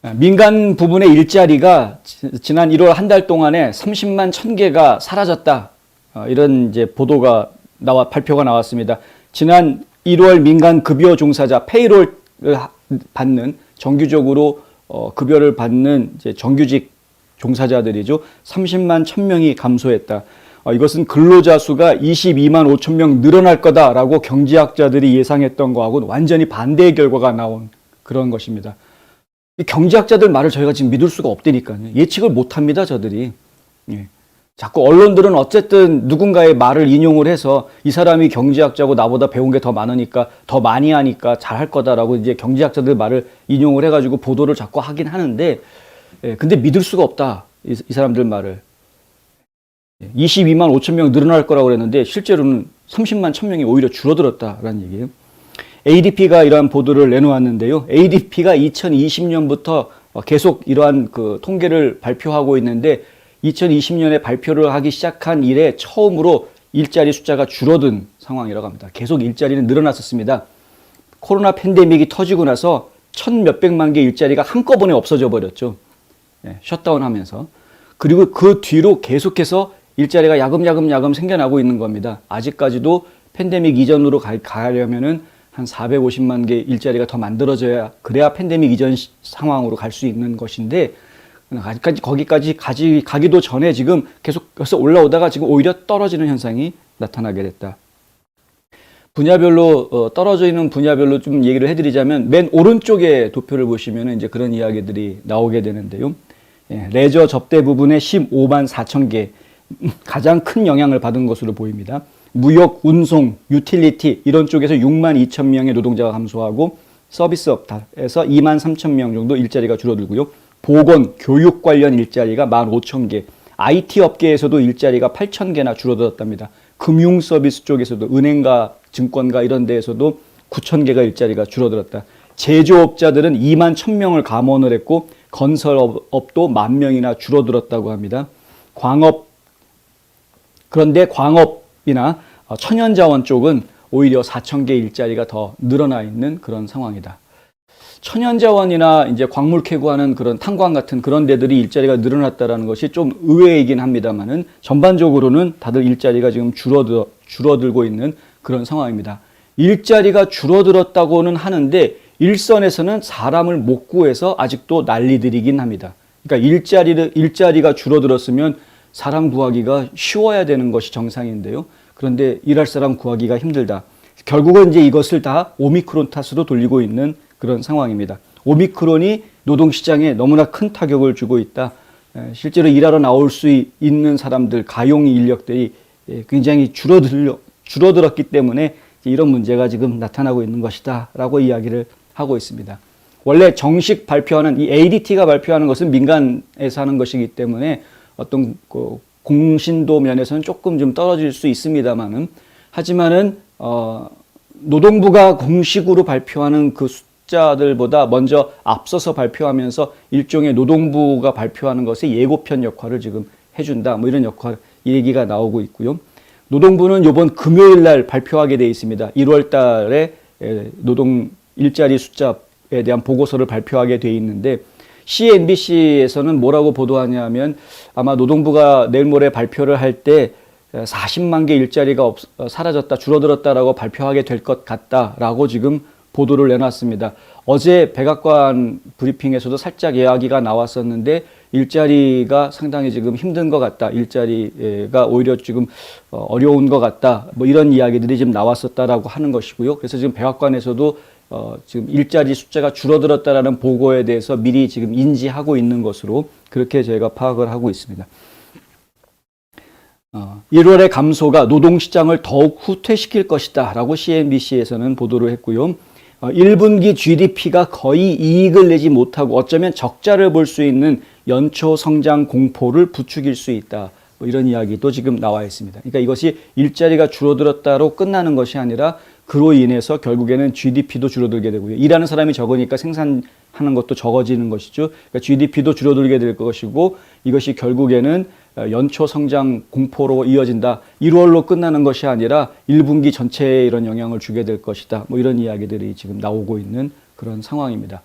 민간 부분의 일자리가 지난 1월 한 달 동안에 30만 1000개가 사라졌다. 이런 이제 보도가 발표가 나왔습니다. 지난 1월 민간 급여 종사자 페이롤을 받는 정규적으로 급여를 받는 이제 정규직 종사자들이죠. 30만 1000명이 감소했다. 이것은 근로자 수가 22만 5천 명 늘어날 거다라고 경제학자들이 예상했던 거하고는 완전히 반대의 결과가 나온 그런 것입니다. 이 경제학자들 말을 저희가 지금 믿을 수가 없다니까요. 예측을 못합니다, 저들이. 예. 자꾸 언론들은 어쨌든 누군가의 말을 인용을 해서 이 사람이 경제학자고 나보다 배운 게 더 많으니까 더 많이 하니까 잘할 거다라고 이제 경제학자들 말을 인용을 해가지고 보도를 자꾸 하긴 하는데, 근데 믿을 수가 없다, 이 사람들 말을. 22만 5천 명 늘어날 거라고 그랬는데 실제로는 30만 1000명이 오히려 줄어들었다라는 얘기예요. ADP가 이러한 보도를 내놓았는데요. ADP가 2020년부터 계속 이러한 그 통계를 발표하고 있는데 2020년에 발표를 하기 시작한 이래 처음으로 일자리 숫자가 줄어든 상황이라고 합니다. 계속 일자리는 늘어났었습니다. 코로나 팬데믹이 터지고 나서 1000몇백만 개 일자리가 한꺼번에 없어져 버렸죠. 셧다운 하면서. 그리고 그 뒤로 계속해서 일자리가 야금야금 생겨나고 있는 겁니다. 아직까지도 팬데믹 이전으로 가려면은 한 450만 개 일자리가 더 만들어져야 그래야 팬데믹 이전 상황으로 갈 수 있는 것인데 아직까지 거기까지 가기도 전에 지금 계속해서 올라오다가 지금 오히려 떨어지는 현상이 나타나게 됐다. 분야별로 떨어져 있는 분야별로 좀 얘기를 해드리자면 맨 오른쪽에 도표를 보시면 이제 그런 이야기들이 나오게 되는데요. 레저 접대 부분에 15만 4천 개 가장 큰 영향을 받은 것으로 보입니다. 무역, 운송, 유틸리티 이런 쪽에서 6만 2천 명의 노동자가 감소하고 서비스업에서 2만 3천 명 정도 일자리가 줄어들고요. 보건, 교육 관련 일자리가 1만 5천 개, IT 업계에서도 일자리가 8천 개나 줄어들었답니다. 금융 서비스 쪽에서도 은행과 증권가 이런 데에서도 9천 개가 일자리가 줄어들었다. 제조업자들은 2만 1000명을 감원을 했고 건설업도 10,000명이나 줄어들었다고 합니다. 그런데 광업이나 천연자원 쪽은 오히려 4천 개 일자리가 더 늘어나 있는 그런 상황이다. 천연자원이나 이제 광물 캐고하는 그런 탄광 같은 그런 데들이 일자리가 늘어났다라는 것이 좀 의외이긴 합니다만은 전반적으로는 다들 일자리가 지금 줄어들고 있는 그런 상황입니다. 일자리가 줄어들었다고는 하는데 일선에서는 사람을 못 구해서 아직도 난리들이긴 합니다. 그러니까 일자리가 줄어들었으면 사람 구하기가 쉬워야 되는 것이 정상인데요. 그런데 일할 사람 구하기가 힘들다. 결국은 이제 이것을 다 오미크론 탓으로 돌리고 있는 그런 상황입니다. 오미크론이 노동시장에 너무나 큰 타격을 주고 있다. 실제로 일하러 나올 수 있는 사람들, 가용 인력들이 굉장히 줄어들었기 때문에 이런 문제가 지금 나타나고 있는 것이다 라고 이야기를 하고 있습니다. 원래 정식 발표하는 이 ADT가 발표하는 것은 민간에서 하는 것이기 때문에 어떤 공신도 면에서는 조금 좀 떨어질 수 있습니다만은 하지만은 노동부가 공식으로 발표하는 그 숫자들보다 먼저 앞서서 발표하면서 일종의 노동부가 발표하는 것의 예고편 역할을 지금 해준다. 뭐 이런 얘기가 나오고 있고요. 노동부는 이번 금요일 날 발표하게 돼 있습니다. 1월 달에 노동 일자리 숫자에 대한 보고서를 발표하게 돼 있는데 CNBC에서는 뭐라고 보도하냐면 아마 노동부가 내일 모레 발표를 할 때 40만 개 일자리가 사라졌다, 줄어들었다라고 발표하게 될 것 같다라고 지금 보도를 내놨습니다. 어제 백악관 브리핑에서도 살짝 이야기가 나왔었는데 일자리가 상당히 지금 힘든 것 같다. 일자리가 오히려 지금 어려운 것 같다. 뭐 이런 이야기들이 지금 나왔었다라고 하는 것이고요. 그래서 지금 백악관에서도 지금 일자리 숫자가 줄어들었다라는 보고에 대해서 미리 지금 인지하고 있는 것으로 그렇게 저희가 파악을 하고 있습니다. 1월의 감소가 노동시장을 더욱 후퇴시킬 것이다 라고 CNBC에서는 보도를 했고요. 1분기 GDP가 거의 이익을 내지 못하고 어쩌면 적자를 볼 수 있는 연초 성장 공포를 부추길 수 있다. 뭐 이런 이야기도 지금 나와 있습니다. 그러니까 이것이 일자리가 줄어들었다로 끝나는 것이 아니라 그로 인해서 결국에는 GDP도 줄어들게 되고요. 일하는 사람이 적으니까 생산하는 것도 적어지는 것이죠. 그러니까 GDP도 줄어들게 될 것이고 이것이 결국에는 연초 성장 공포로 이어진다. 1월로 끝나는 것이 아니라 1분기 전체에 이런 영향을 주게 될 것이다. 뭐 이런 이야기들이 지금 나오고 있는 그런 상황입니다.